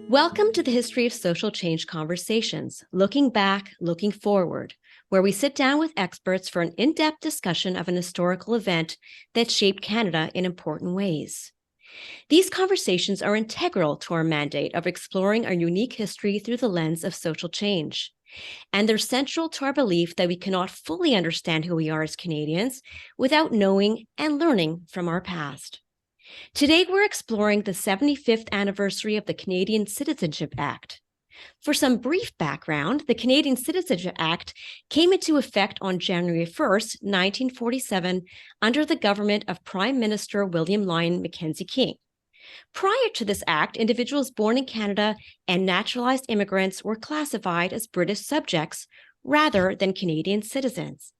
Welcome to the History of Social Change Conversations, looking back, looking forward, where we sit down with experts for an in-depth discussion of an historical event that shaped Canada in important ways. These conversations are integral to our mandate of exploring our unique history through the lens of social change. And they're central to our belief that we cannot fully understand who we are as Canadians without knowing and learning from our past. Today, we're exploring the 75th anniversary of the Canadian Citizenship Act. For some brief background, the Canadian Citizenship Act came into effect on January 1st, 1947, under the government of Prime Minister William Lyon Mackenzie King. Prior to this act, individuals born in Canada and naturalized immigrants were classified as British subjects rather than Canadian citizens.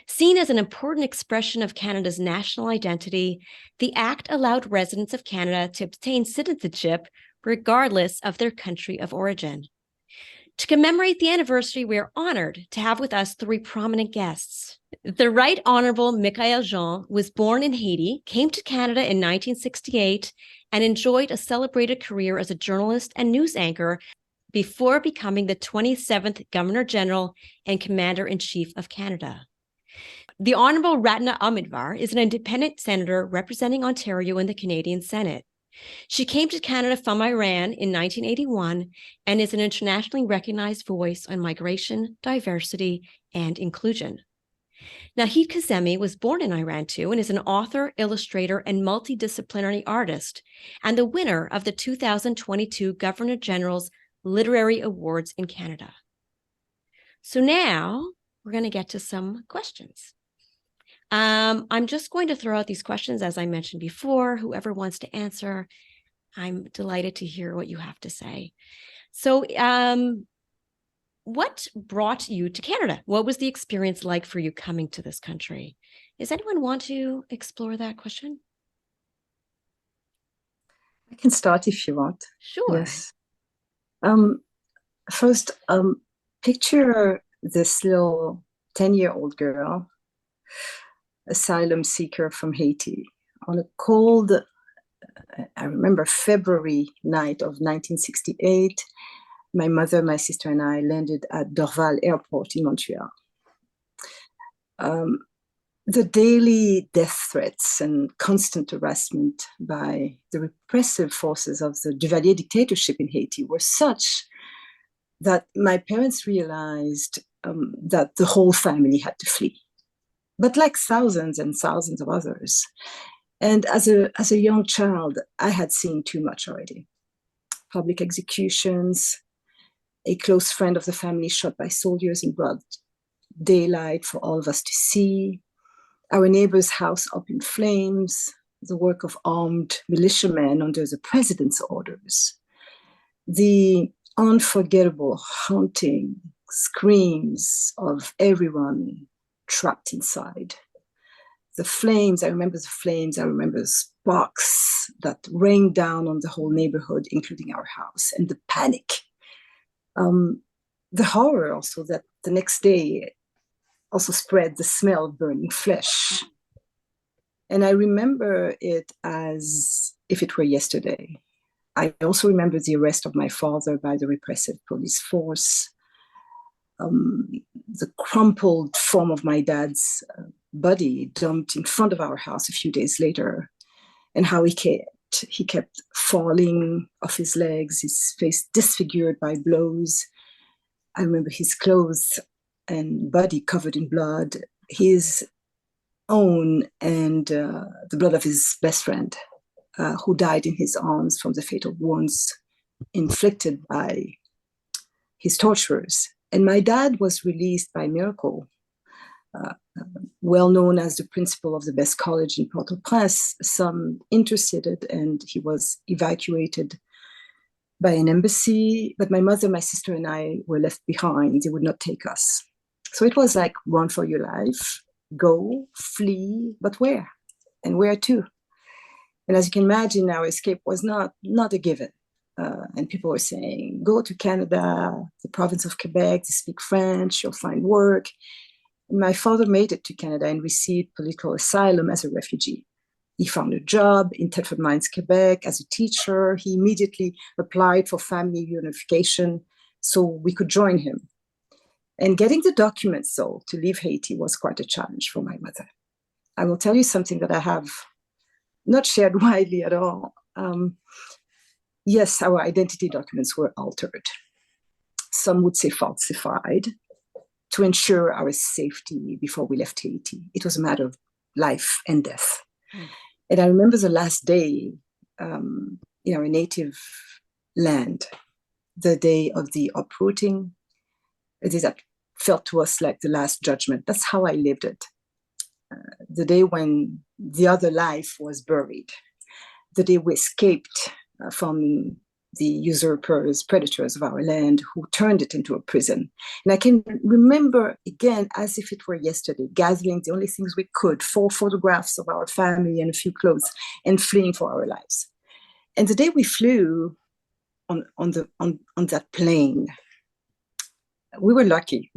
Seen as an important expression of Canada's national identity, the Act allowed residents of Canada to obtain citizenship regardless of their country of origin. To commemorate the anniversary, we are honored to have with us three prominent guests. The Right Honourable Michae Jean was born in Haiti, came to Canada in 1968, and enjoyed a celebrated career as a journalist and news anchor before becoming the 27th Governor-General and Commander-in-Chief of Canada. The Honourable Ratna Omidvar is an independent senator representing Ontario in the Canadian Senate. She came to Canada from Iran in 1981 and is an internationally recognized voice on migration, diversity, and inclusion. Nahid Kazemi was born in Iran too and is an author, illustrator, and multidisciplinary artist, and the winner of the 2022 Governor-General's Literary Awards in Canada. So now we're going to get to some questions. I'm just going to throw out these questions, as I mentioned before. Whoever wants to answer, I'm delighted to hear what you have to say. So what brought you to Canada? What was the experience like for you coming to this country? Does anyone want to explore that question? I can start if you want. Sure. Yes. First, picture this little 10-year-old girl, asylum seeker from Haiti, on a cold, I remember, February night of 1968. My mother, my sister, and I landed at Dorval Airport in Montreal. The daily death threats and constant harassment by the repressive forces of the Duvalier dictatorship in Haiti were such that my parents realized that the whole family had to flee. But like thousands and thousands of others, and as a young child, I had seen too much already. Public executions, a close friend of the family shot by soldiers in broad daylight for all of us to see, our neighbor's house up in flames, the work of armed militiamen under the president's orders, the unforgettable haunting screams of everyone trapped inside. The flames, I remember the flames, I remember the sparks that rained down on the whole neighborhood, including our house, and the panic. The horror also that the next day also spread the smell of burning flesh. And I remember it as if it were yesterday. I also remember the arrest of my father by the repressive police force, the crumpled form of my dad's body dumped in front of our house a few days later, and how he kept falling off his legs, his face disfigured by blows. I remember his clothes and body covered in blood, his own and the blood of his best friend, who died in his arms from the fatal wounds inflicted by his torturers. And my dad was released by miracle, well known as the principal of the best college in Port-au-Prince. Some interceded and he was evacuated by an embassy, but my mother, my sister, and I were left behind. They would not take us. So it was like, run for your life, go, flee, but where? And where to? And as you can imagine, our escape was not a given. And people were saying, go to Canada, the province of Quebec, they speak French, you'll find work. And my father made it to Canada and received political asylum as a refugee. He found a job in Thetford Mines, Quebec as a teacher. He immediately applied for family reunification so we could join him. And getting the documents, though, to leave Haiti was quite a challenge for my mother. I will tell you something that I have not shared widely at all. Yes, our identity documents were altered. Some would say falsified to ensure our safety before we left Haiti. It was a matter of life and death. And I remember the last day in our native land, the day of the uprooting, it is that felt to us like the last judgment. That's how I lived it. The day when the other life was buried, the day we escaped from the usurpers, predators of our land who turned it into a prison. And I can remember again, as if it were yesterday, gathering the only things we could, 4 photographs of our family and a few clothes, and fleeing for our lives. And the day we flew on that plane, we were lucky,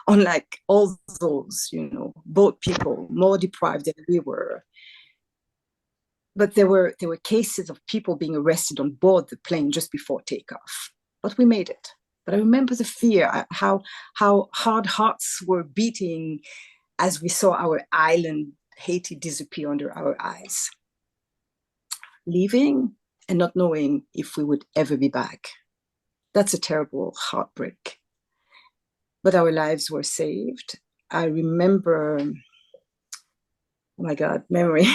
unlike all those, boat people, more deprived than we were. But there were cases of people being arrested on board the plane just before takeoff. But we made it. But I remember the fear, how hard hearts were beating as we saw our island, Haiti, disappear under our eyes. Leaving and not knowing if we would ever be back. That's a terrible heartbreak. But our lives were saved. I remember, oh my God, memory,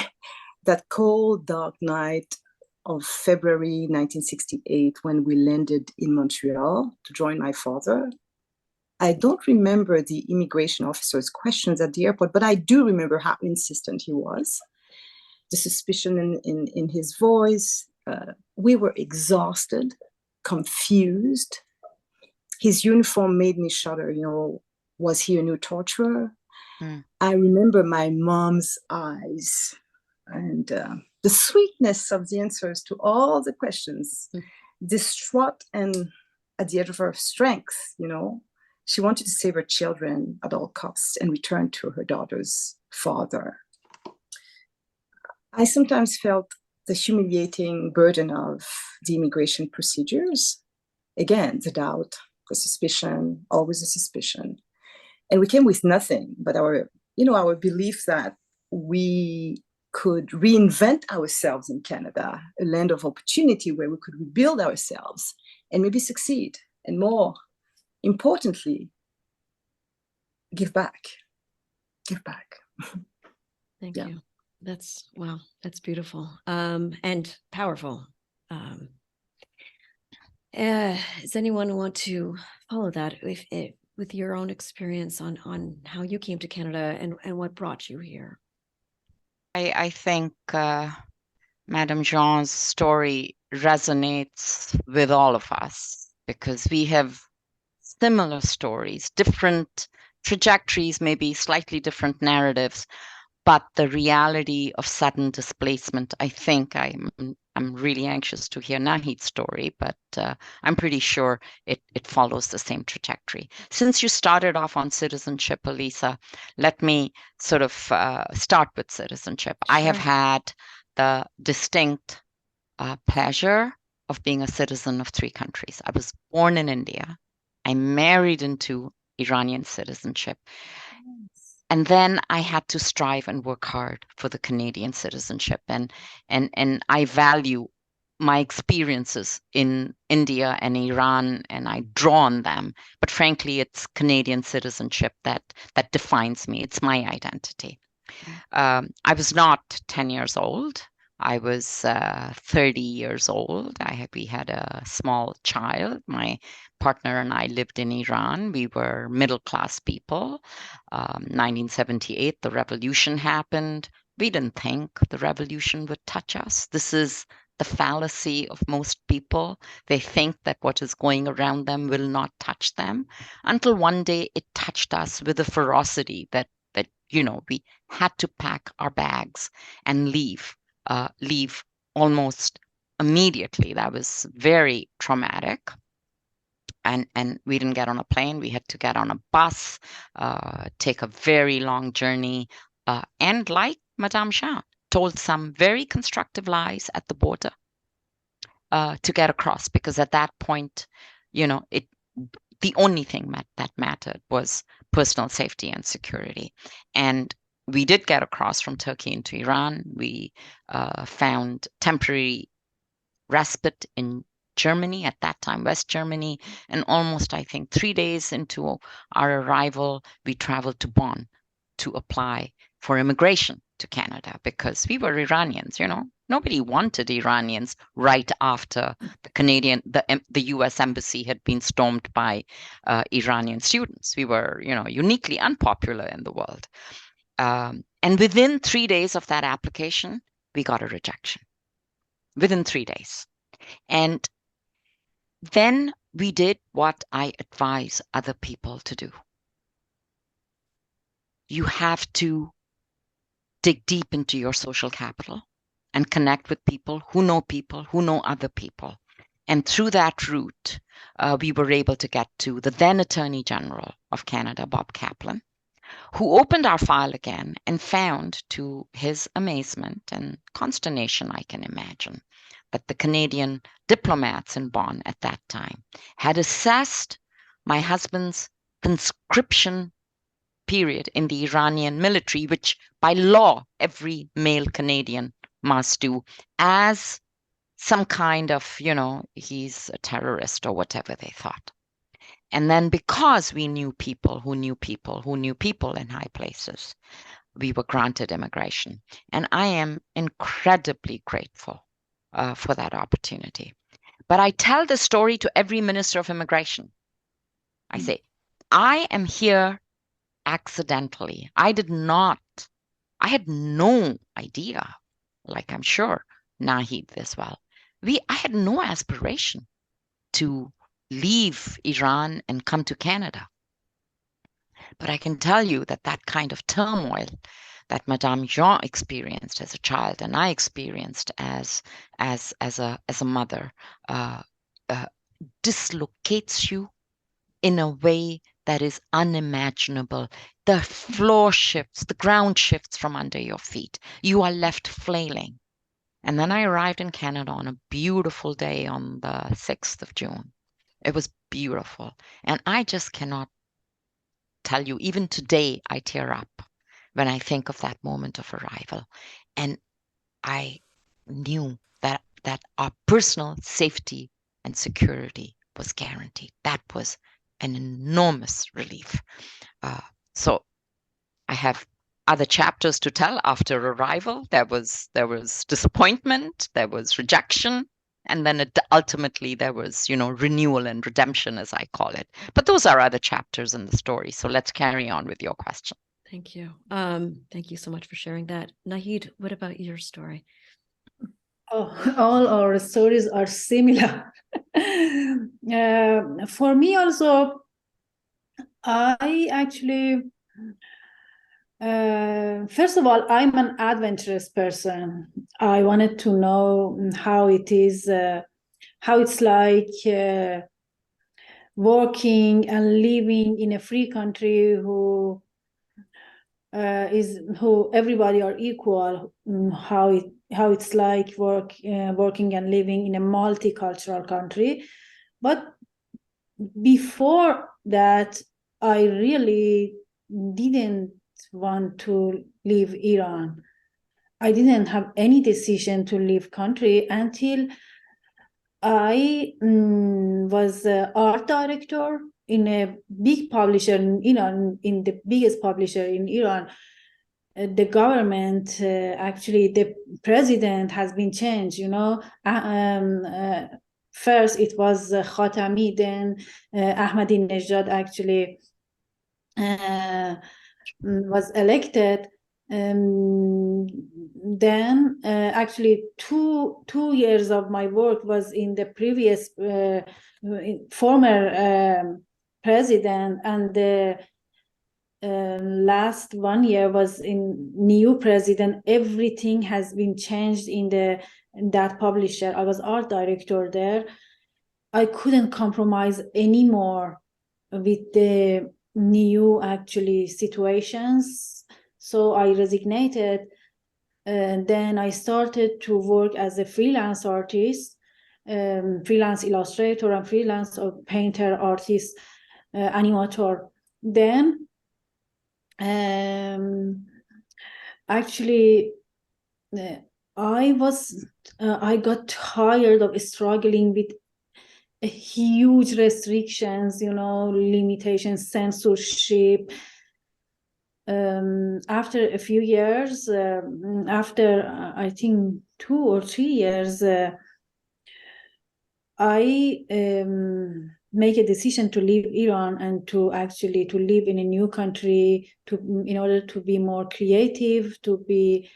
that cold, dark night of February 1968 when we landed in Montreal to join my father. I don't remember the immigration officer's questions at the airport, but I do remember how insistent he was. The suspicion in his voice. We were exhausted, confused. His uniform made me shudder. Was he a new torturer? I remember my mom's eyes and the sweetness of the answers to all the questions, distraught and at the edge of her strength. She wanted to save her children at all costs and return to her daughter's father. I sometimes felt the humiliating burden of the immigration procedures. Again, the doubt, the suspicion, always a suspicion. And we came with nothing but our belief that we could reinvent ourselves in Canada, a land of opportunity where we could rebuild ourselves and maybe succeed. And more importantly, give back. Give back. Thank you. That's beautiful and powerful. Does anyone want to follow that with your own experience on how you came to Canada and what brought you here? I think Madame Jean's story resonates with all of us because we have similar stories, different trajectories, maybe slightly different narratives, but the reality of sudden displacement, I think I'm really anxious to hear Nahid's story, but I'm pretty sure it follows the same trajectory. Since you started off on citizenship, Elisa, let me sort of start with citizenship. Sure. I have had the distinct pleasure of being a citizen of 3 countries. I was born in India. I married into Iranian citizenship. And then I had to strive and work hard for the Canadian citizenship. And I value my experiences in India and Iran, and I draw on them. But frankly, it's Canadian citizenship that defines me. It's my identity. I was not 10 years old. I was 30 years old. We had a small child. My partner and I lived in Iran. We were middle-class people. 1978, the revolution happened. We didn't think the revolution would touch us. This is the fallacy of most people. They think that what is going around them will not touch them until one day it touched us with a ferocity that we had to pack our bags and leave almost immediately. That was very traumatic. And we didn't get on a plane. We had to get on a bus, take a very long journey. And like Madame Jean, told some very constructive lies at the border to get across, because at that point, the only thing that mattered was personal safety and security. And we did get across from Turkey into Iran. We found temporary respite in Germany, at that time, West Germany. And almost, I think, 3 days into our arrival, we traveled to Bonn to apply for immigration to Canada, because we were Iranians, Nobody wanted Iranians right after the U.S. embassy had been stormed by Iranian students. We were, uniquely unpopular in the world. And within 3 days of that application, we got a rejection. Within 3 days. And then we did what I advise other people to do. You have to dig deep into your social capital and connect with people who know other people. And through that route, we were able to get to the then Attorney General of Canada, Bob Kaplan, who opened our file again and found, to his amazement and consternation, I can imagine, that the Canadian diplomats in Bonn at that time had assessed my husband's conscription period in the Iranian military, which by law every male Canadian must do, as some kind of, he's a terrorist or whatever they thought. And then because we knew people who knew people who knew people in high places, we were granted immigration. And I am incredibly grateful for that opportunity. But I tell the story to every minister of immigration. I say, I am here accidentally. I had no idea, like I'm sure Nahid as well. I had no aspiration to leave Iran and come to Canada. But I can tell you that kind of turmoil that Madame Jean experienced as a child, and I experienced as a mother, dislocates you in a way that is unimaginable. The floor shifts, the ground shifts from under your feet. You are left flailing. And then I arrived in Canada on a beautiful day on the 6th of June. It was beautiful. And I just cannot tell you, even today, I tear up when I think of that moment of arrival. And I knew that our personal safety and security was guaranteed. That was an enormous relief. So I have other chapters to tell after arrival. There was disappointment, there was rejection, and then ultimately there was, renewal and redemption, as I call it. But those are other chapters in the story. So let's carry on with your question. Thank you. Thank you so much for sharing that. Nahid, what about your story? Oh, all our stories are similar. For me also, I actually, first of all, I'm an adventurous person. I wanted to know how it is, how it's like working and living in a free country who everybody are equal, how it's like working and living in a multicultural country. But before that, I really didn't want to leave Iran. I didn't have any decision to leave country until I was an art director in a big publisher in Iran, in the biggest publisher in Iran. The government, actually, the president has been changed, First it was Khatami, then Ahmadinejad actually was elected. Then actually two years of my work was in the previous former president, and the last 1 year was in new president. Everything has been changed in that publisher. I was art director there. I couldn't compromise anymore with the new actually situations, so I resignated. Then I started to work as a freelance artist, freelance illustrator and freelance painter, artist, animator. Then actually I got tired of struggling with huge restrictions, limitations, censorship. After a few years, after I think 2 or 3 years, I make a decision to leave Iran and to live in a new country, in order to be more creative, to be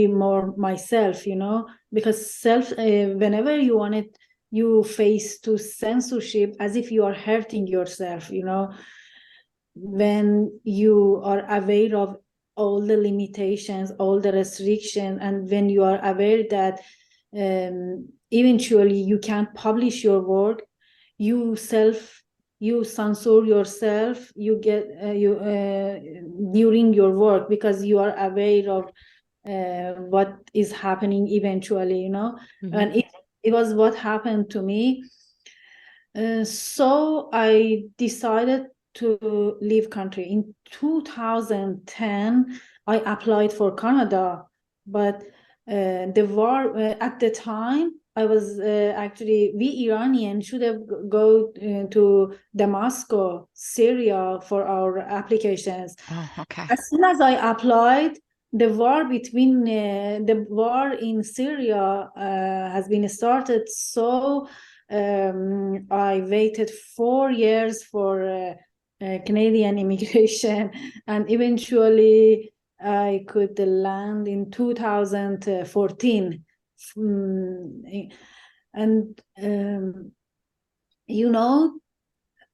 more myself, because whenever you face to censorship, as if you are hurting yourself, when you are aware of all the limitations, all the restrictions, and when you are aware that eventually you can't publish your work, you censor yourself, you get during your work, because you are aware of what is happening eventually, Mm-hmm. And it was what happened to me. So I decided to leave country. In 2010, I applied for Canada, but the war at the time, I was we Iranians should have go to Damascus, Syria for our applications. Oh, okay. As soon as I applied, the war in Syria has been started. So I waited 4 years for Canadian immigration, and eventually I could land in 2014. And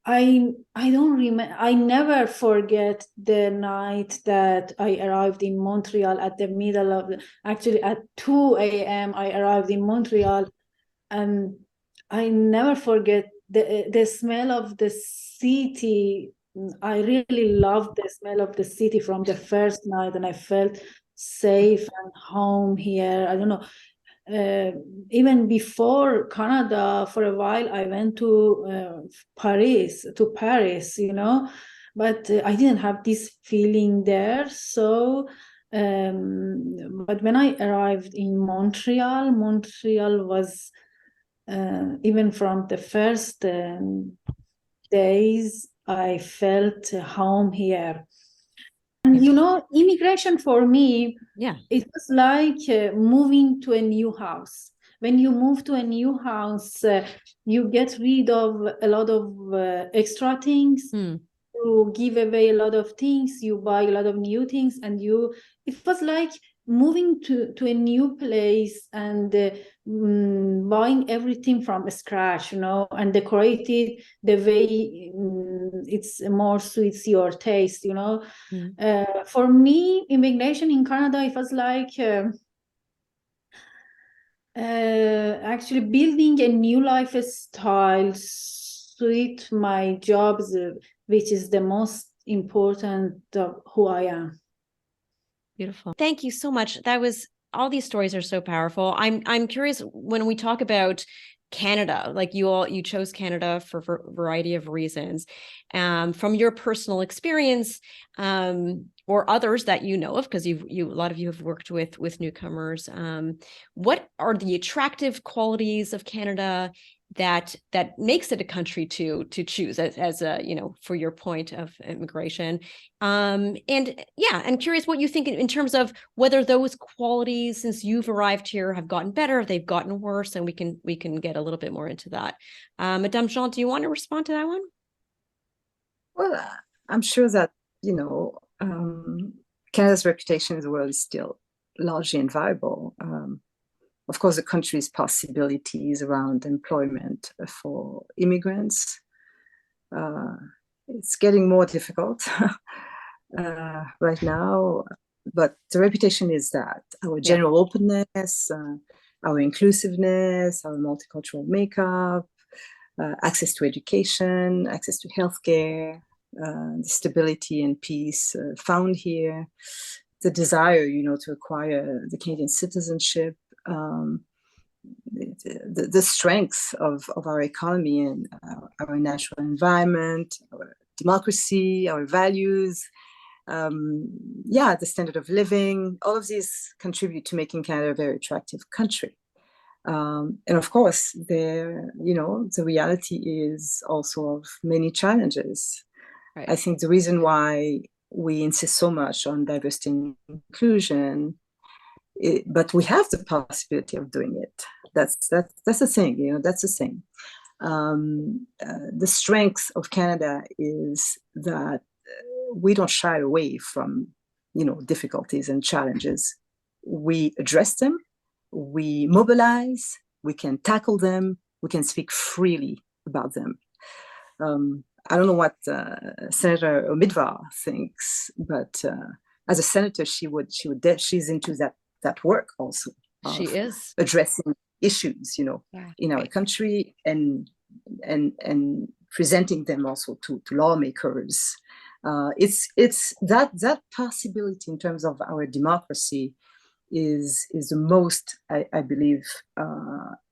I don't remember. I never forget the night that I arrived in Montreal at the middle of actually at 2 a.m. I arrived in Montreal, and I never forget the smell of the city. I really loved the smell of the city from the first night, and I felt safe and home here. I don't know. Even before Canada, for a while, I went to Paris, but I didn't have this feeling there. So, but when I arrived in Montreal was, even from the first days, I felt home here. And immigration for me, it was like moving to a new house. When you move to a new house, you get rid of a lot of extra things. You give away a lot of things. You buy a lot of new things, and it was like moving to a new place and buying everything from scratch, and decorate it the way it's more suits your taste, For me, immigration in Canada, it was like actually building a new lifestyle suit my jobs, which is the most important of who I am. Beautiful. Thank you so much. All these stories are so powerful. I'm curious, when we talk about Canada, like you chose Canada for a variety of reasons. From your personal experience, or others that you know of, because a lot of you have worked with newcomers. What are the attractive qualities of Canada that makes it a country to choose as a, for your point of immigration? And yeah, I'm curious what you think in terms of whether those qualities, since you've arrived here, have gotten better, if they've gotten worse, and we can get a little bit more into that. Madame Jean, do you want to respond to that one? Well, I'm sure that, Canada's reputation in the world is still largely inviolable. Of course, the country's possibilities around employment for immigrants, it's getting more difficult right now. But the reputation is that our general openness, our inclusiveness, our multicultural makeup, access to education, access to healthcare, the stability and peace found here, the desire, to acquire the Canadian citizenship, the strength of our economy and our natural environment, our democracy, our values, the standard of living. All of these contribute to making Canada a very attractive country. And of course, the reality is also of many challenges. Right. I think the reason why we insist so much on diversity and inclusion, but we have the possibility of doing it. That's the thing, that's the thing. The strength of Canada is that we don't shy away from, difficulties and challenges. We address them, we mobilize, we can tackle them, we can speak freely about them. I don't know what Senator Omidvar thinks, but as a senator, she's into that work also. She is addressing issues, in our country and presenting them also to lawmakers. It's that possibility in terms of our democracy is the most, I believe,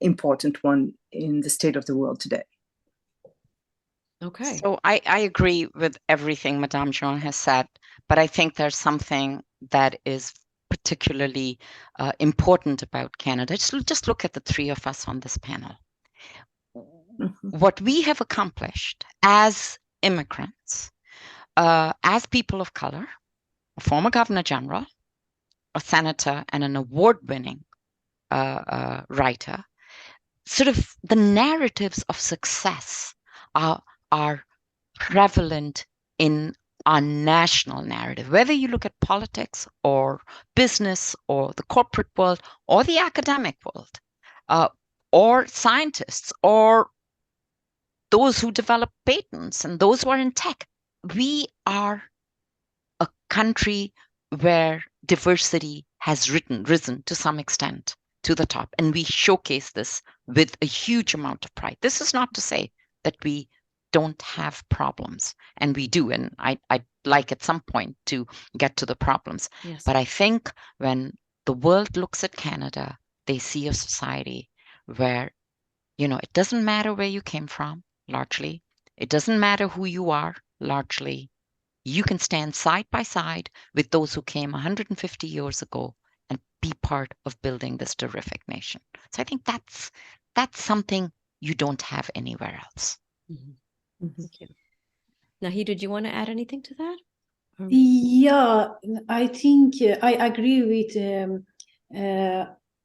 important one in the state of the world today. okay. So I agree with everything Madame Jean has said, but I think there's something that is particularly important about Canada. Just look at the three of us on this panel. Mm-hmm. What we have accomplished as immigrants, as people of color, a former governor general, a senator, and an award-winning writer, sort of the narratives of success are prevalent in our national narrative, whether you look at politics or business or the corporate world or the academic world, or scientists or those who develop patents and those who are in tech. We are a country where diversity has risen to some extent to the top, and we showcase this with a huge amount of pride. This is not to say that we don't have problems, and we do, and I'd like at some point to get to the problems. Yes. But I think when the world looks at Canada, they see a society where, it doesn't matter where you came from, largely. It doesn't matter who you are, largely. You can stand side by side with those who came 150 years ago and be part of building this terrific nation. So I think that's something you don't have anywhere else. Mm-hmm. Thank you. Nahi, did you want to add anything to that? Yeah, I think I agree with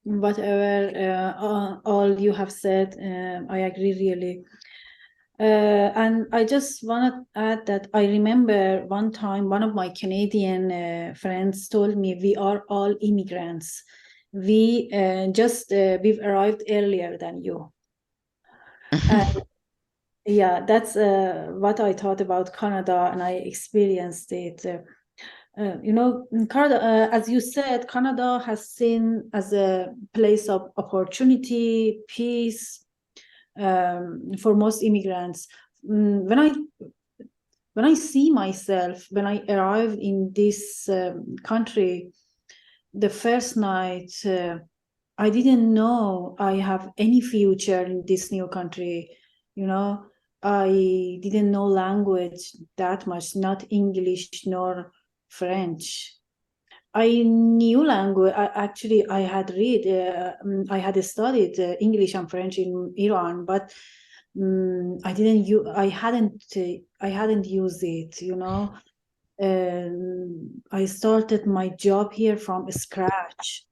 whatever all you have said. I agree really. And I just want to add that I remember one time one of my Canadian friends told me we are all immigrants. We've arrived earlier than you. Yeah, that's what I thought about Canada, and I experienced it. Canada, as you said, Canada has seen as a place of opportunity, peace, for most immigrants. When I see myself, when I arrived in this country, the first night, I didn't know I have any future in this new country. I didn't know language that much, not English nor French. I knew language. I had studied English and French in Iran, but I hadn't used it. I started my job here from scratch.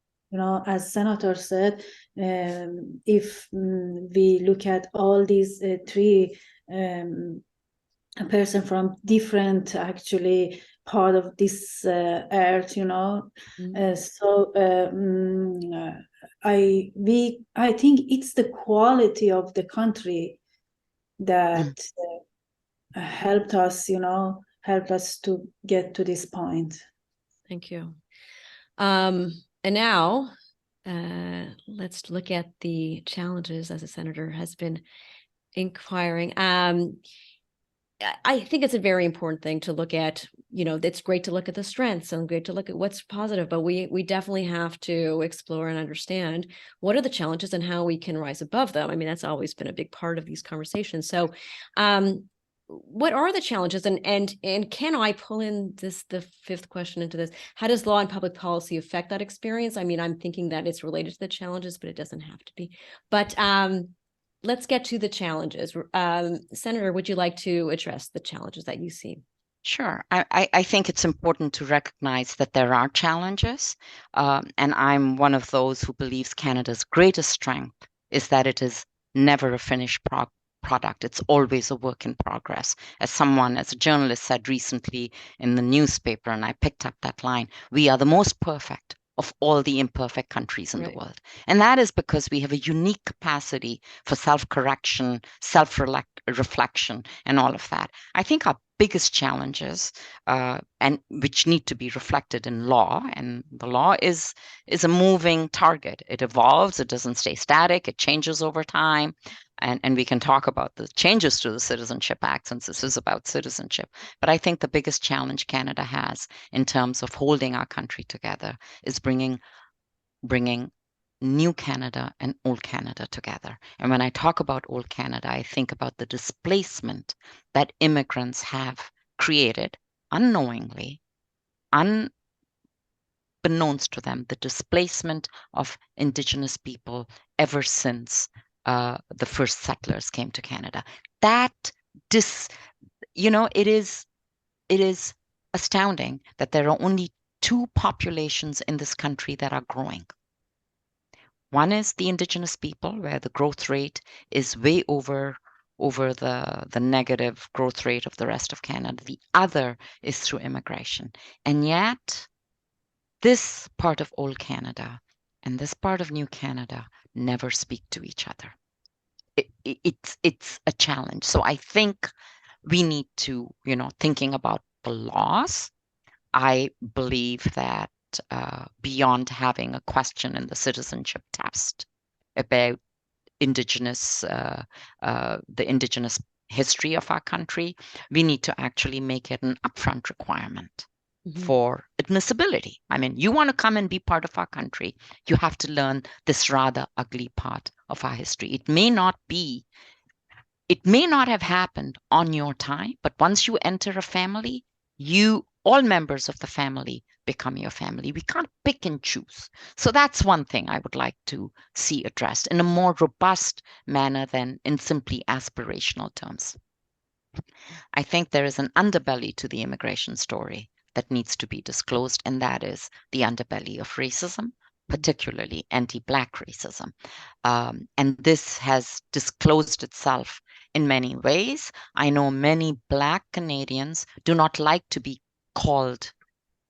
As Senator said, if we look at all these three a person from different actually part of this earth, so I think it's the quality of the country that helped us to get to this point. Thank you. And now let's look at the challenges, as the senator has been inquiring. I think it's a very important thing to look at. It's great to look at the strengths and great to look at what's positive, but we definitely have to explore and understand what are the challenges and how we can rise above them. I mean, that's always been a big part of these conversations. So, what are the challenges, and can I pull in the fifth question into this? How does law and public policy affect that experience? I mean, I'm thinking that it's related to the challenges, but it doesn't have to be. But let's get to the challenges. Senator, would you like to address the challenges that you see? Sure. I think it's important to recognize that there are challenges. And I'm one of those who believes Canada's greatest strength is that it is never a finished product. It's always a work in progress. As a journalist said recently in the newspaper, and I picked up that line, we are the most perfect of all the imperfect countries in the world. And that is because we have a unique capacity for self-correction, self-reflection, and all of that. I think our biggest challenges, and which need to be reflected in law, and the law is a moving target. It evolves, it doesn't stay static, it changes over time. And we can talk about the changes to the Citizenship Act, since this is about citizenship. But I think the biggest challenge Canada has in terms of holding our country together is bringing new Canada and old Canada together. And when I talk about old Canada, I think about the displacement that immigrants have created unknowingly, unbeknownst to them, the displacement of Indigenous people ever since the first settlers came to Canada. It is astounding that there are only two populations in this country that are growing. One is the Indigenous people, where the growth rate is way over the negative growth rate of the rest of Canada. The other is through immigration. And yet, this part of old Canada and this part of new Canada never speak to each other. It's a challenge. So I think we need to, thinking about the laws, I believe that beyond having a question in the citizenship test about the Indigenous history of our country, we need to actually make it an upfront requirement for admissibility. I mean, you want to come and be part of our country, you have to learn this rather ugly part of our history. It may not have happened on your time, but once you enter a family, all members of the family become your family. We can't pick and choose. So that's one thing I would like to see addressed in a more robust manner than in simply aspirational terms. I think there is an underbelly to the immigration story that needs to be disclosed, and that is the underbelly of racism, particularly anti-Black racism. And this has disclosed itself in many ways. I know many Black Canadians do not like to be called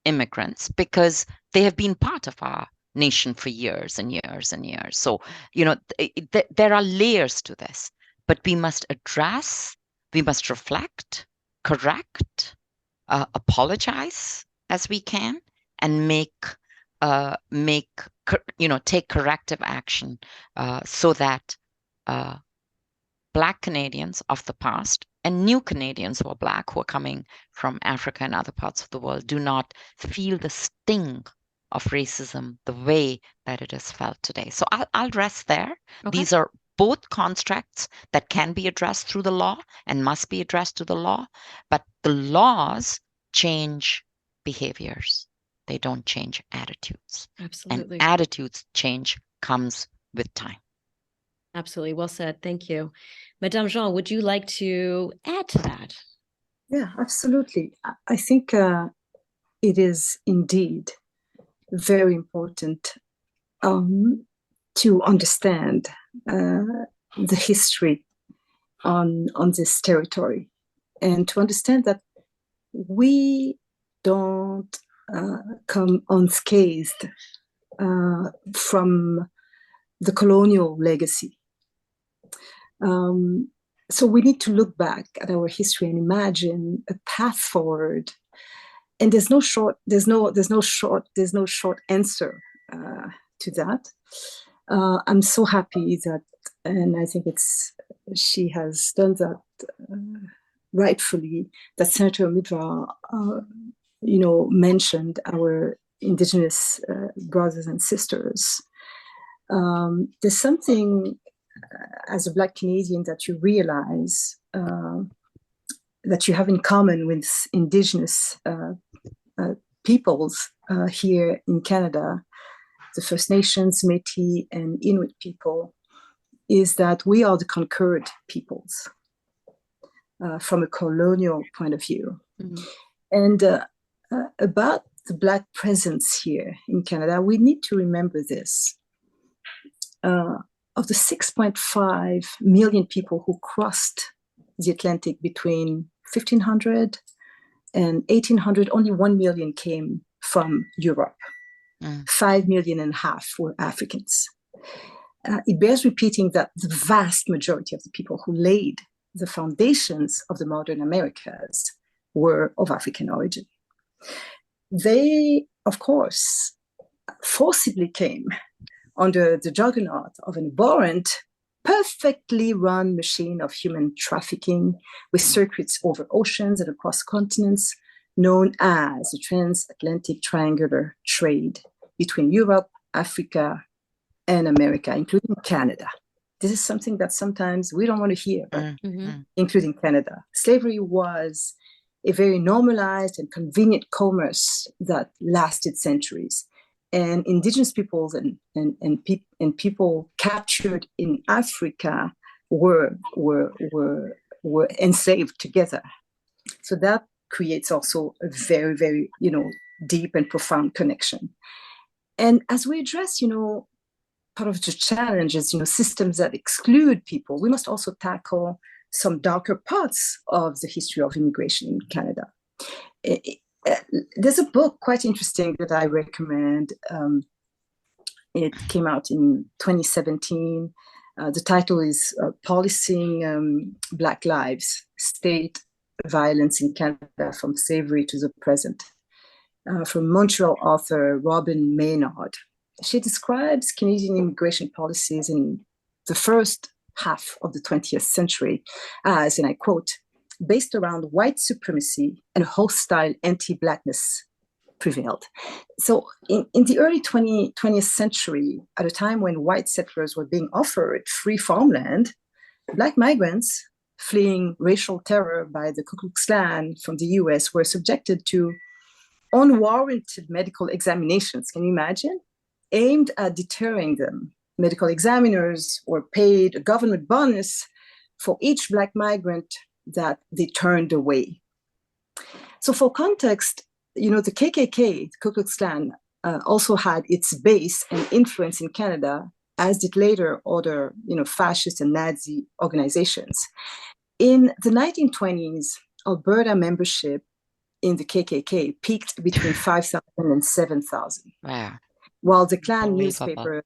immigrants because they have been part of our nation for years and years and years. So, there are layers to this, but we must address, we must reflect, correct, apologize as we can, and take corrective action so that Black Canadians of the past and new Canadians who are Black, who are coming from Africa and other parts of the world, do not feel the sting of racism the way that it is felt today. So I'll rest there. Okay. These are both constructs that can be addressed through the law and must be addressed through the law, but the laws change behaviors. They don't change attitudes. Absolutely. And attitudes change comes with time. Absolutely. Well said. Thank you. Madame Jean, would you like to add to that? Yeah, absolutely. I think it is indeed very important to understand the history on this territory, and to understand that we don't come unscathed from the colonial legacy. So we need to look back at our history and imagine a path forward. And there's no short answer to that. I'm so happy that, and I think she has done that rightfully that Senator Omidvar, mentioned our Indigenous brothers and sisters. There's something as a Black Canadian that you realize that you have in common with Indigenous peoples here in Canada, the First Nations, Métis, and Inuit people, is that we are the conquered peoples from a colonial point of view. Mm-hmm. And about the Black presence here in Canada, we need to remember this. Of the 6.5 million people who crossed the Atlantic between 1500 and 1800, only 1 million came from Europe. 5.5 million were Africans. It bears repeating that the vast majority of the people who laid the foundations of the modern Americas were of African origin. They, of course, forcibly came under the juggernaut of an abhorrent, perfectly run machine of human trafficking with circuits over oceans and across continents, known as the transatlantic triangular trade between Europe, Africa, and America, including Canada. This is something that sometimes we don't want to hear, but including Canada. Slavery was a very normalized and convenient commerce that lasted centuries. And Indigenous peoples and people captured in Africa were enslaved together. So that creates also a very, very, deep and profound connection. And as we address, part of the challenge is, systems that exclude people, we must also tackle some darker parts of the history of immigration in Canada. There's a book quite interesting that I recommend. It came out in 2017. The title is Policing Black Lives, State Violence in Canada from Slavery to the Present, from Montreal author Robin Maynard. She describes Canadian immigration policies in the first half of the 20th century as, and I quote, based around white supremacy and hostile anti-Blackness prevailed. So in the early 20th century, at a time when white settlers were being offered free farmland, Black migrants fleeing racial terror by the Ku Klux Klan from the US were subjected to unwarranted medical examinations. Can you imagine? Aimed at deterring them. Medical examiners were paid a government bonus for each Black migrant that they turned away. So for context, the KKK, the Ku Klux Klan, also had its base and influence in Canada, as did later other, fascist and Nazi organizations. In the 1920s, Alberta membership in the KKK peaked between 5,000 and 7,000. Wow. While the Klan newspaper,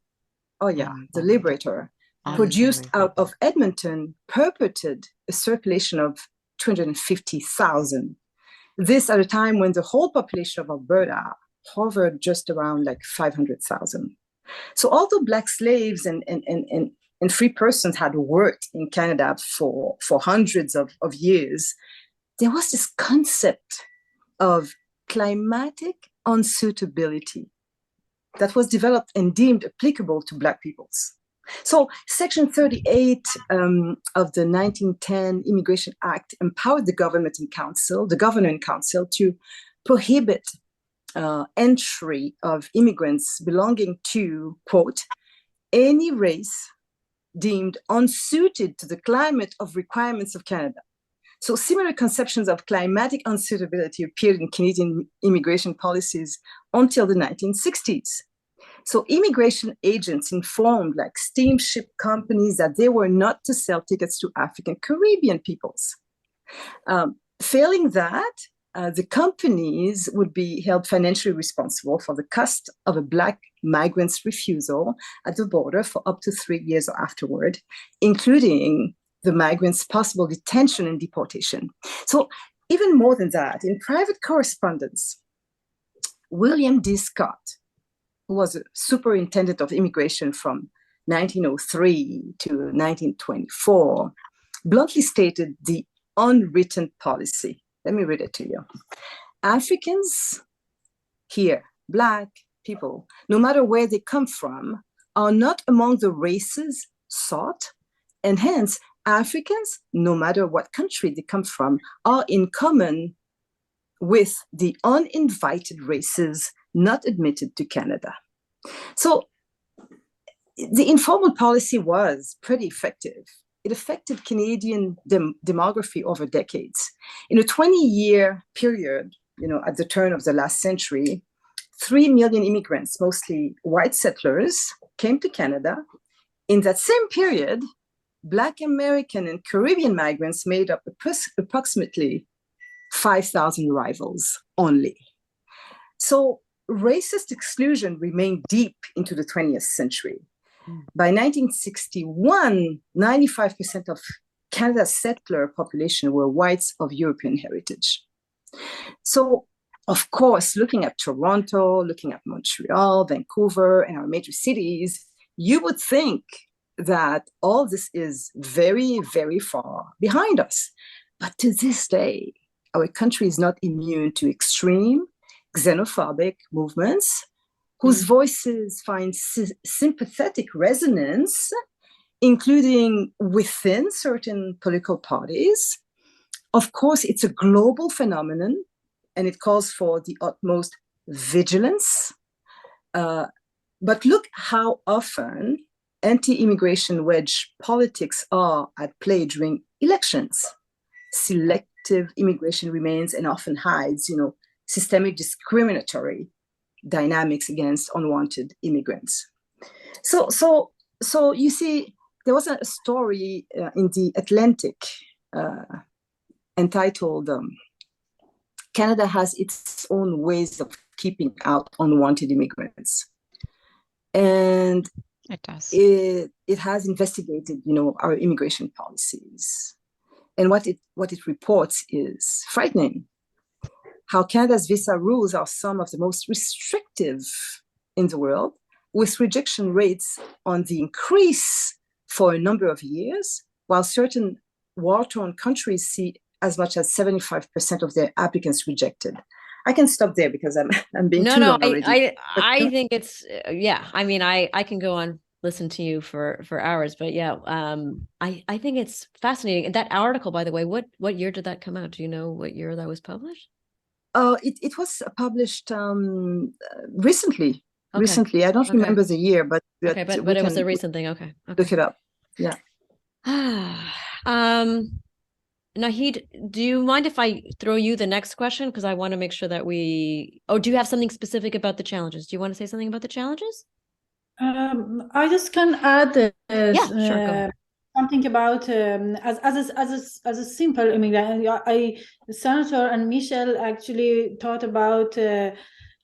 The Liberator, produced out of Edmonton, purported a circulation of 250,000. This at a time when the whole population of Alberta hovered just around 500,000. So although Black slaves and free persons had worked in Canada for hundreds of years, there was this concept of climatic unsuitability that was developed and deemed applicable to Black peoples. So Section 38 of the 1910 Immigration Act empowered the governor and council to prohibit entry of immigrants belonging to, quote, any race deemed unsuited to the climate of requirements of Canada. So similar conceptions of climatic unsuitability appeared in Canadian immigration policies until the 1960s. So immigration agents informed steamship companies that they were not to sell tickets to African Caribbean peoples. Failing that, the companies would be held financially responsible for the cost of a Black migrant's refusal at the border for up to 3 years afterward, including the migrant's possible detention and deportation. So even more than that, in private correspondence, William D. Scott, who was a superintendent of immigration from 1903 to 1924, bluntly stated the unwritten policy. Let me read it to you. Africans here, Black people, no matter where they come from, are not among the races sought, and hence Africans, no matter what country they come from, are in common with the uninvited races not admitted to Canada. So the informal policy was pretty effective. It affected Canadian demography over decades. In a 20-year period, at the turn of the last century, 3 million immigrants, mostly white settlers, came to Canada. In that same period, Black American and Caribbean migrants made up approximately 5,000 arrivals only. So racist exclusion remained deep into the 20th century. By 1961, 95% of Canada's settler population were whites of European heritage. So, of course, looking at Toronto, looking at Montreal, Vancouver, and our major cities, you would think that all this is very, very far behind us. But to this day, our country is not immune to extreme xenophobic movements whose voices find sympathetic resonance, including within certain political parties. Of course, it's a global phenomenon, and it calls for the utmost vigilance. But look how often anti-immigration wedge politics are at play during elections. Selective immigration remains and often hides, systemic discriminatory dynamics against unwanted immigrants. So you see, there was a story in the Atlantic entitled Canada has its own ways of keeping out unwanted immigrants. And it does. It has investigated, our immigration policies. And what it reports is frightening. How Canada's visa rules are some of the most restrictive in the world, with rejection rates on the increase for a number of years, while certain war-torn countries see as much as 75% of their applicants rejected. I can stop there because I'm being too long already. I think it's I can go on listen to you for hours, but I think it's fascinating. That article, by the way, what year did that come out? Do you know what year that was published? It was published recently. Okay. Recently, I don't remember the year, but it was a recent thing. Okay. Look it up. Yeah. Naheed, do you mind if I throw you the next question? Because I want to make sure that do you have something specific about the challenges? Do you want to say something about the challenges? I just can add sure, go ahead. Something about as a simple Senator and Michelle actually thought about the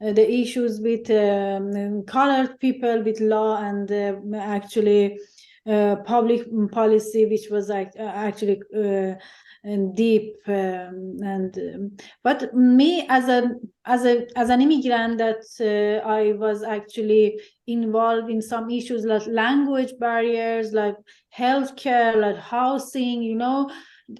issues with colored people with law and actually public policy, which was actually deep but me as an immigrant that I was actually involved in some issues like language barriers, like healthcare, like housing.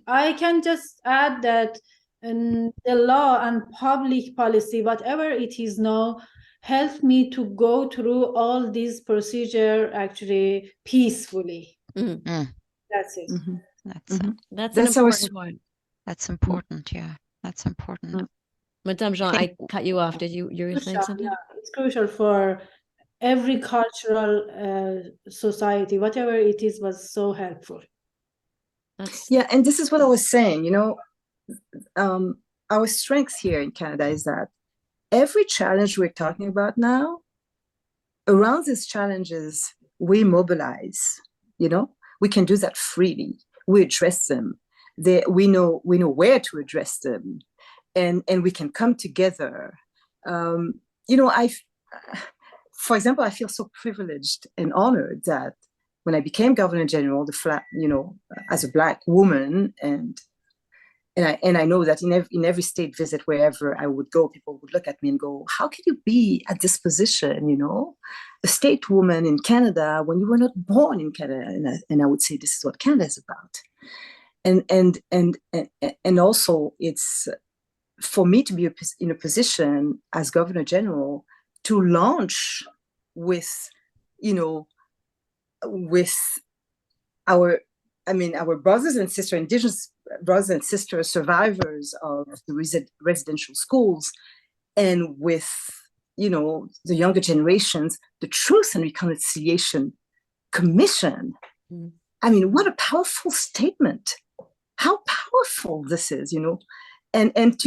I can just add that the law and public policy, whatever it is now, helped me to go through all these procedure actually peacefully. That's it. That's an important point. That's important. Yeah, that's important. Madame Jean, I cut you off. You were saying something? Yeah, it's crucial for every cultural society. Whatever it is was so helpful. And this is what I was saying. Our strength here in Canada is that every challenge we're talking about now, around these challenges, we mobilize. We can do that freely. We address them. We know where to address them, and we can come together. For example, I feel so privileged and honored that when I became Governor General, as a Black woman, and I know that in every state visit, wherever I would go, people would look at me and go, "How can you be at this position? A state woman in Canada when you were not born in Canada?" And I would say, "This is what Canada is about." and also it's for me to be in a position as Governor General to launch with, with our brothers and sisters, Indigenous brothers and sisters, survivors of the residential schools, and with, the younger generations, the Truth and Reconciliation Commission. Mm. I mean, what a powerful statement. How powerful this is, and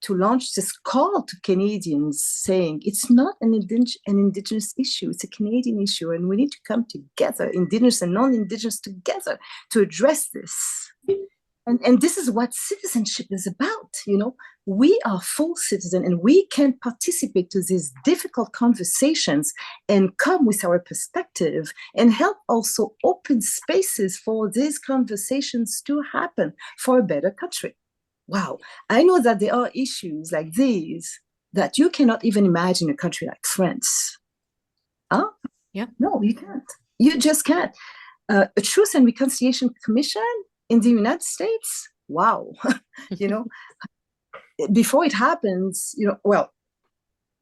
to launch this call to Canadians saying it's not an Indigenous issue, it's a Canadian issue, and we need to come together, Indigenous and non-Indigenous together, to address this. And this is what citizenship is about, We are full citizens, and we can participate to these difficult conversations and come with our perspective and help also open spaces for these conversations to happen for a better country. Wow. I know that there are issues like these that you cannot even imagine in a country like France. Huh? Yeah. No, you can't. You just can't. A Truth and Reconciliation Commission in the United States, wow. Before it happens, well,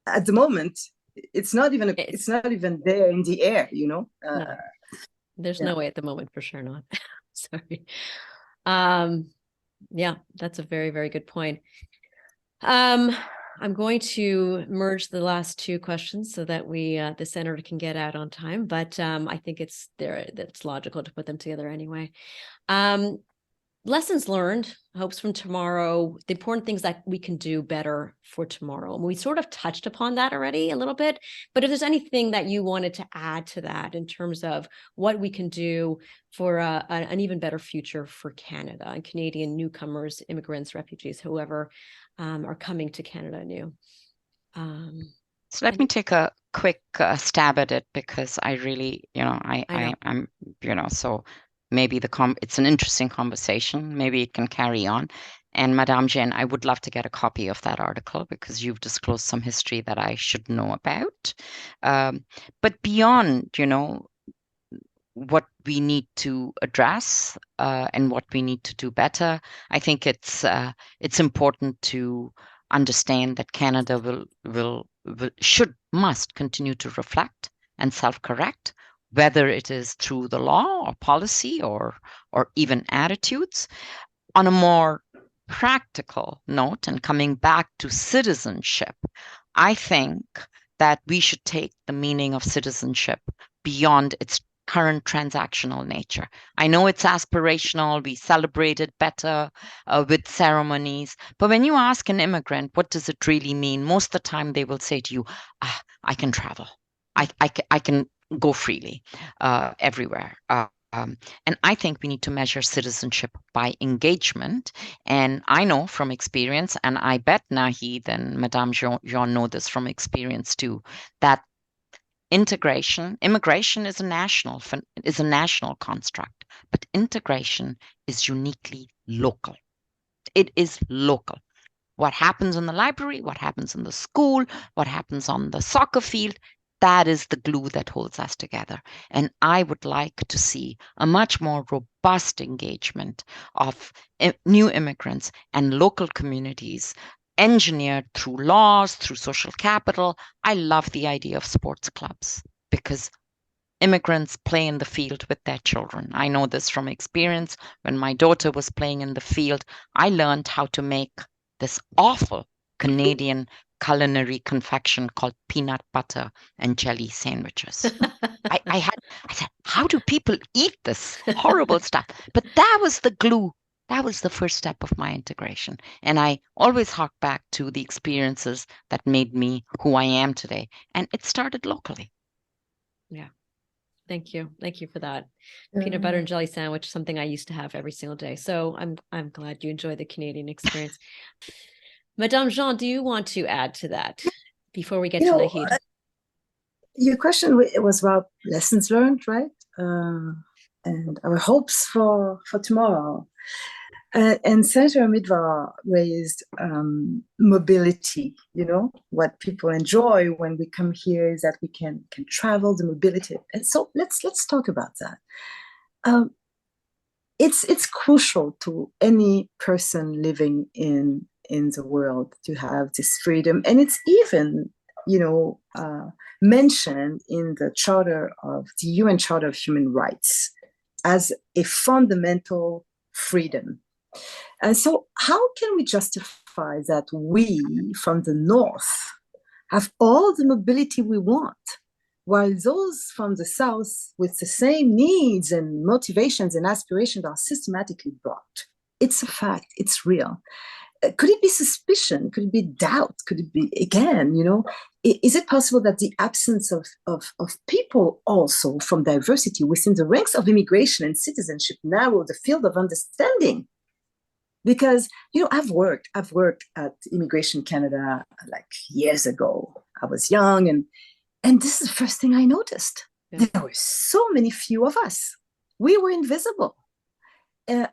at the moment, it's not even there in the air, No. There's no way at the moment, for sure not. Sorry. Yeah, that's a very, very good point. I'm going to merge the last two questions so that the senator can get out on time, but I think it's logical to put them together anyway. Lessons learned, hopes from tomorrow, the important things that we can do better for tomorrow. And we sort of touched upon that already a little bit, but if there's anything that you wanted to add to that in terms of what we can do for an even better future for Canada and Canadian newcomers, immigrants, refugees, whoever are coming to Canada new. So let me take a quick stab at it, because I really, I'm, so maybe it's an interesting conversation. Maybe it can carry on. And Madame Jeanne, I would love to get a copy of that article, because you've disclosed some history that I should know about. But beyond, what we need to address and what we need to do better, I think it's important to understand that Canada must continue to reflect and self-correct, whether it is through the law or policy or even attitudes. On a more practical note, and coming back to citizenship, I think that we should take the meaning of citizenship beyond its current transactional nature. I know it's aspirational, we celebrate it better with ceremonies, but when you ask an immigrant, what does it really mean? Most of the time they will say to you, I can travel. I can go freely everywhere. And I think we need to measure citizenship by engagement. And I know from experience, and I bet Nahid and Madame Jean know this from experience too, that immigration is a national construct, but integration is uniquely local. It is local. What happens in the library, what happens in the school, what happens on the soccer field, that is the glue that holds us together. And I would like to see a much more robust engagement of new immigrants and local communities, engineered through laws, through social capital. I love the idea of sports clubs, because immigrants play in the field with their children. I know this from experience. When my daughter was playing in the field, I learned how to make this awful Canadian culinary confection called peanut butter and jelly sandwiches. I said, how do people eat this horrible stuff? But that was the glue. That was the first step of my integration. And I always hark back to the experiences that made me who I am today. And it started locally. Yeah. Thank you. Thank you for that. Peanut butter and jelly sandwich, something I used to have every single day. So I'm glad you enjoy the Canadian experience. Madame Jean, do you want to add to that before we get to Nahid? Your question was about lessons learned, right? And our hopes for tomorrow. And Senator Omidvar raised mobility. What people enjoy when we come here is that we can travel, the mobility. And so let's talk about that. it's crucial to any person living in the world to have this freedom, and it's even mentioned in the UN Charter of Human Rights as a fundamental freedom. And so how can we justify that we from the North have all the mobility we want, while those from the South with the same needs and motivations and aspirations are systematically blocked? It's a fact, it's real. Could it be suspicion? Could it be doubt? Could it be, again, is it possible that the absence of people also from diversity within the ranks of immigration and citizenship narrow the field of understanding? Because, I've worked at Immigration Canada like years ago. I was young, and this is the first thing I noticed. Yeah. There were so many few of us. We were invisible. Is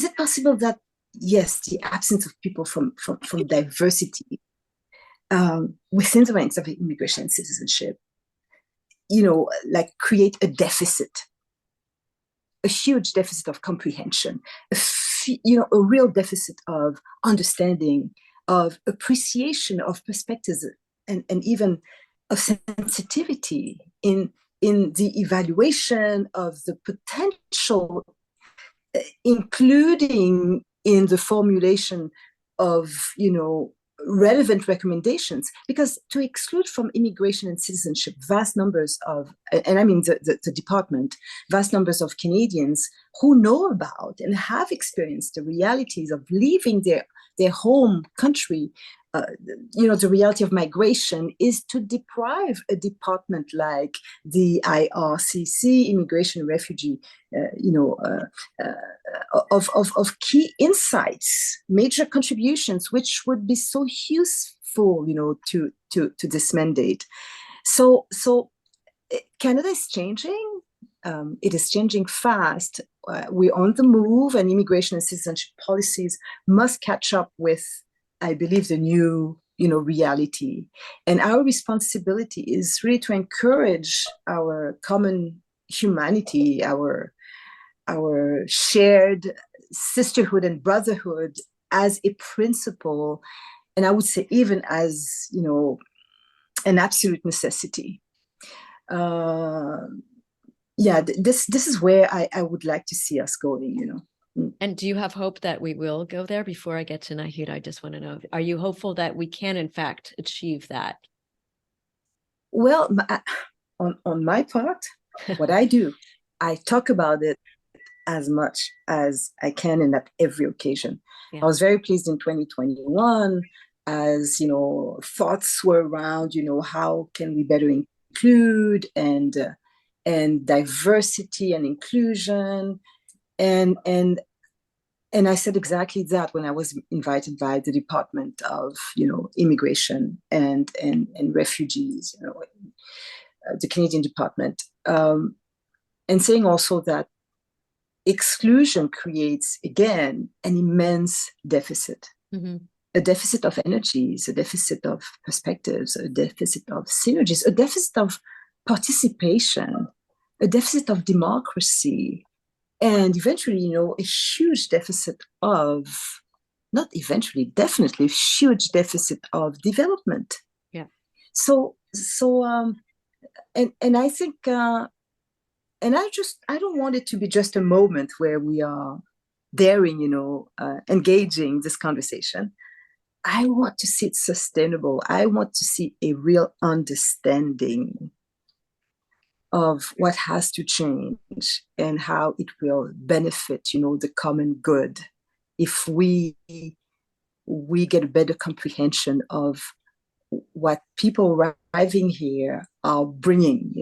it possible that, yes, the absence of people from diversity within the ranks of immigration and citizenship, create a deficit, a huge deficit of comprehension, a real deficit of understanding, of appreciation of perspectives, and even of sensitivity in the evaluation of the potential, including in the formulation of, relevant recommendations? Because to exclude from immigration and citizenship vast numbers of, and I mean the department, vast numbers of Canadians who know about and have experienced the realities of leaving their home country, the reality of migration, is to deprive a department like the IRCC, Immigration and Refugee, of key insights, major contributions, which would be so useful, to this mandate. So Canada is changing. It is changing fast. We're on the move, and immigration and citizenship policies must catch up with, I believe, the new, reality. And our responsibility is really to encourage our common humanity, our shared sisterhood and brotherhood as a principle, and I would say even as, an absolute necessity. This is where I would like to see us going, And do you have hope that we will go there? Before I get to Nahid, I just want to know, are you hopeful that we can, in fact, achieve that? Well, on my part, what I do, I talk about it as much as I can and at every occasion. Yeah. I was very pleased in 2021 as, thoughts were around, how can we better include and diversity and inclusion. And I said exactly that when I was invited by the Department of, Immigration and Refugees, the Canadian Department, and saying also that exclusion creates, again, an immense deficit, a deficit of energies, a deficit of perspectives, a deficit of synergies, a deficit of participation, a deficit of democracy, and eventually, a huge deficit of, not eventually, definitely a huge deficit of development. Yeah. So, and I think, and I don't want it to be just a moment where we are daring, engaging this conversation. I want to see it sustainable. I want to see a real understanding of what has to change and how it will benefit, the common good, if we get a better comprehension of what people arriving here are bringing,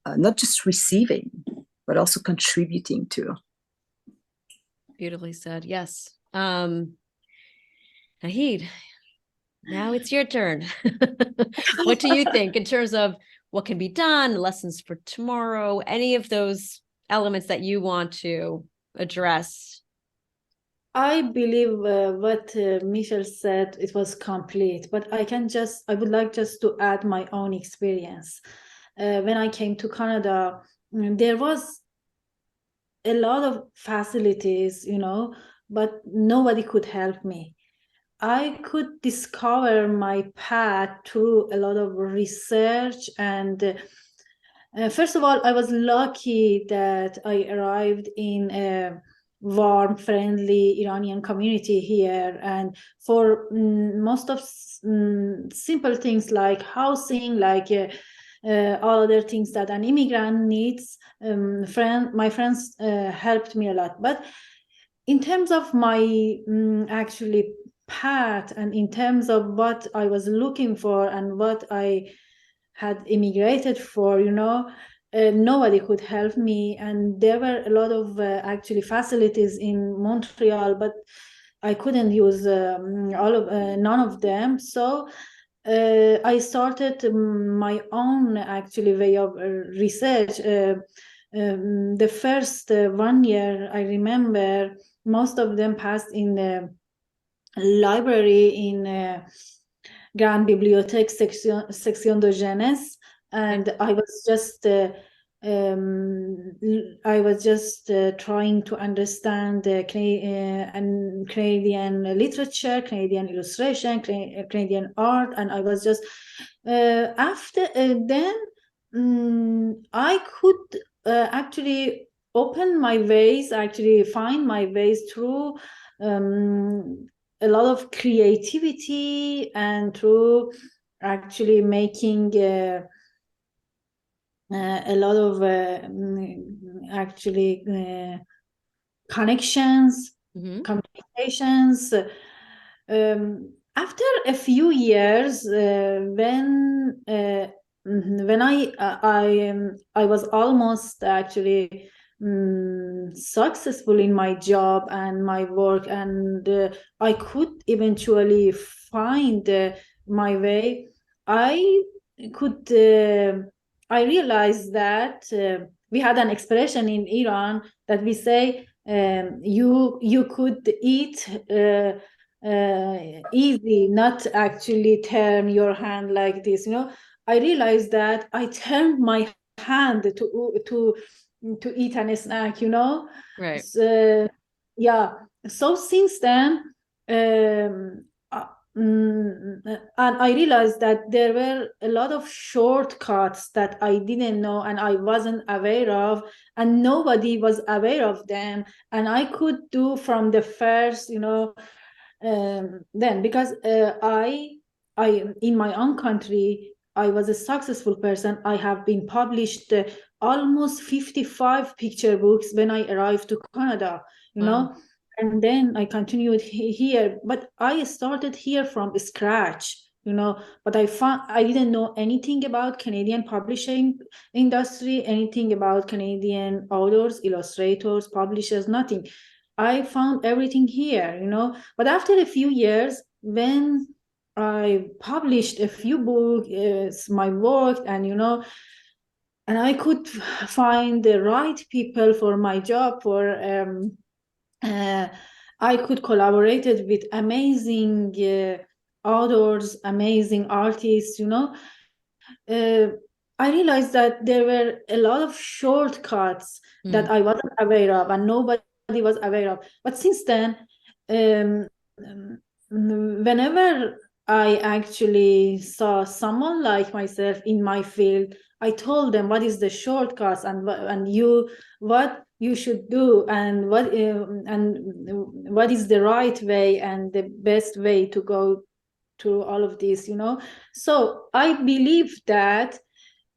not just receiving, but also contributing to. Beautifully said. Yes. Nahid, now it's your turn. What do you think in terms of what can be done, lessons for tomorrow, any of those elements that you want to address? I believe what Michelle said, it was complete, but I would like just to add my own experience. when I came to Canada, there was a lot of facilities, but nobody could help me. I could discover my path through a lot of research. And first of all, I was lucky that I arrived in a warm, friendly Iranian community here. And for most of simple things like housing, like all other things that an immigrant needs, my friends helped me a lot. But in terms of my actually path, and in terms of what I was looking for and what I had immigrated for, nobody could help me. And there were a lot of actually facilities in Montreal, but I couldn't use none of them. So I started my own actually way of research. The first 1 year, I remember most of them passed in the library in Grande Bibliothèque Section de Jeunesse, and I was just trying to understand Canadian literature, Canadian illustration, Canadian art, and I was just after then I could actually open my ways, actually find my ways through a lot of creativity and through actually making a lot of actually connections, communications. After a few years, when I was almost actually successful in my job and my work, and I could eventually find my way, I realized that we had an expression in Iran that we say, you could eat easy, not actually turn your hand like this. I realized that I turned my hand to eat a snack. Right. So, yeah. So since then, and I realized that there were a lot of shortcuts that I didn't know and I wasn't aware of, and nobody was aware of them, and I could do from the first, then, because I in my own country, I was a successful person. I have been published almost 55 picture books when I arrived to Canada, and then I continued here, but I started here from scratch, but I didn't know anything about Canadian publishing industry, anything about Canadian authors, illustrators, publishers, nothing. I found everything here, but after a few years, when I published a few books, my work, and and I could find the right people for my job, I could collaborate with amazing authors, amazing artists, I realized that there were a lot of shortcuts that I wasn't aware of and nobody was aware of. But since then, whenever I actually saw someone like myself in my field, I told them what is the shortcuts and what you should do and what is the right way and the best way to go through all of this, So I believe that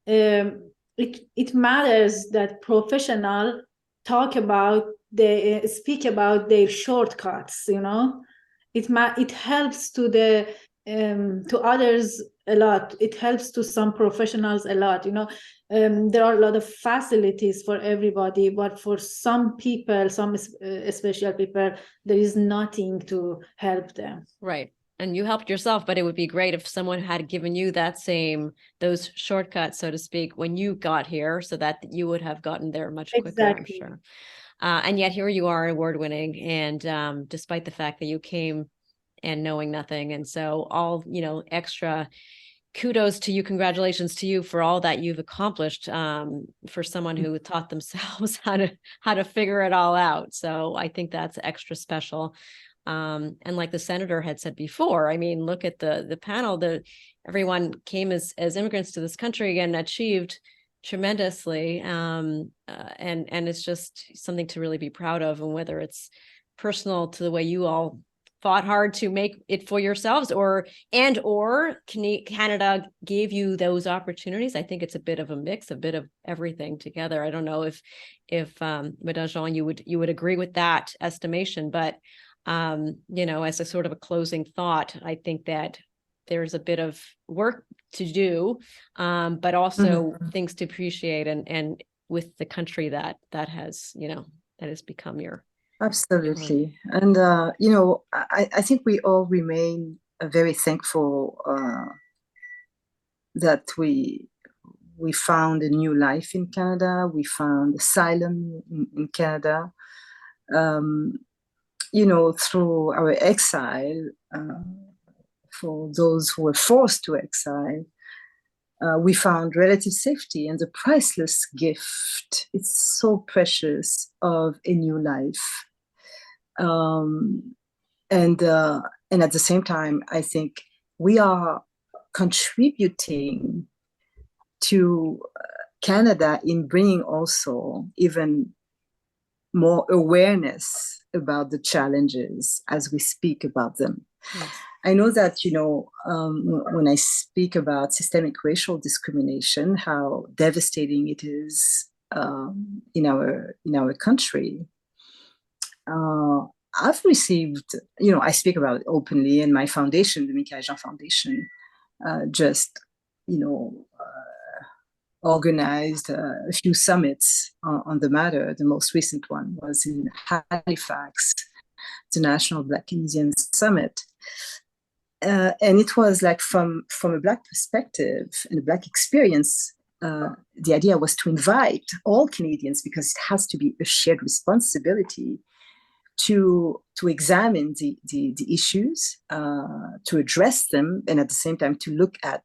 it matters that professionals speak about their shortcuts, it helps to others a lot. It helps to some professionals a lot. There are a lot of facilities for everybody, but for some people, some special people, there is nothing to help them. Right. And you helped yourself, but it would be great if someone had given you those shortcuts, so to speak, when you got here, so that you would have gotten there much quicker, Exactly. I'm sure. And yet here you are, award-winning, and despite the fact that you came and knowing nothing, and so all extra kudos to you, congratulations to you for all that you've accomplished, for someone who taught themselves how to figure it all out. So I think that's extra special. And like the senator had said before, I mean, look at the panel. Everyone came as immigrants to this country and achieved tremendously, and it's just something to really be proud of. And whether it's personal to the way you all fought hard to make it for yourselves, or Canada gave you those opportunities. I think it's a bit of a mix, a bit of everything together. I don't know if Madame Jean, you would agree with that estimation, but as a sort of a closing thought, I think that there's a bit of work to do, but also things to appreciate, and with the country that has become your. Absolutely. And, I think we all remain very thankful that we found a new life in Canada. We found asylum in Canada, through our exile, for those who were forced to exile. We found relative safety and the priceless gift, it's so precious, of a new life. And at the same time, I think we are contributing to Canada in bringing also even more awareness about the challenges as we speak about them. Yes. I know that, when I speak about systemic racial discrimination, how devastating it is in our country. I've received, I speak about it openly, and my foundation, the Michae Jean Foundation, just, organized a few summits on the matter. The most recent one was in Halifax, the National Black Canadian Summit. And it was like from a Black perspective and a Black experience, the idea was to invite all Canadians, because it has to be a shared responsibility, to examine the issues, to address them, and at the same time to look at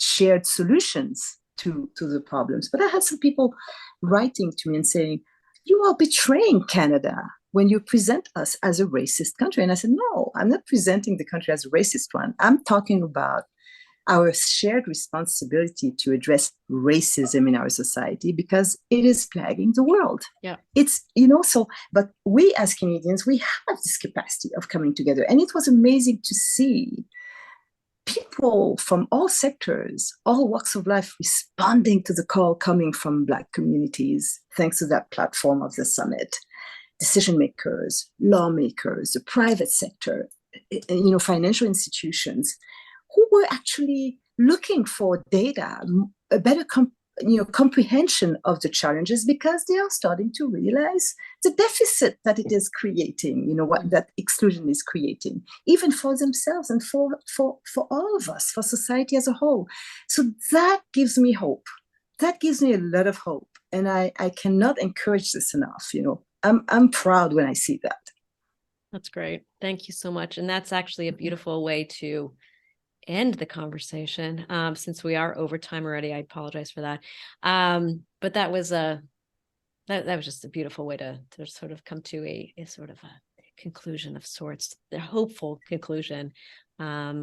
shared solutions to the problems. But I had some people writing to me and saying, "You are betraying Canada when you present us as a racist country." And I said, "No, I'm not presenting the country as a racist one. I'm talking about our shared responsibility to address racism in our society, because it is plaguing the world." Yeah. It's, but we as Canadians, we have this capacity of coming together. And it was amazing to see people from all sectors, all walks of life, responding to the call coming from Black communities, thanks to that platform of the summit. Decision makers, lawmakers, the private sector, financial institutions, who were actually looking for data, a better comprehension of the challenges, because they are starting to realize the deficit that it is creating, what that exclusion is creating, even for themselves and for all of us, for society as a whole. So that gives me hope. That gives me a lot of hope. And I cannot encourage this enough. I'm proud when I see that. That's great. Thank you so much. And that's actually a beautiful way to end the conversation. Since we are over time already, I apologize for that. But that was that was just a beautiful way to sort of come to a sort of a conclusion of sorts, a hopeful conclusion,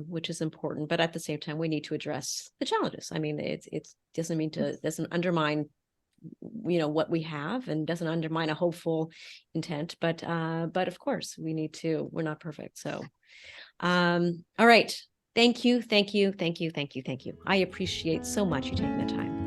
which is important. But at the same time, we need to address the challenges. I mean, it doesn't undermine what we have, and doesn't undermine a hopeful intent, but of course we're not perfect. So all right, thank you. I appreciate so much you taking the time.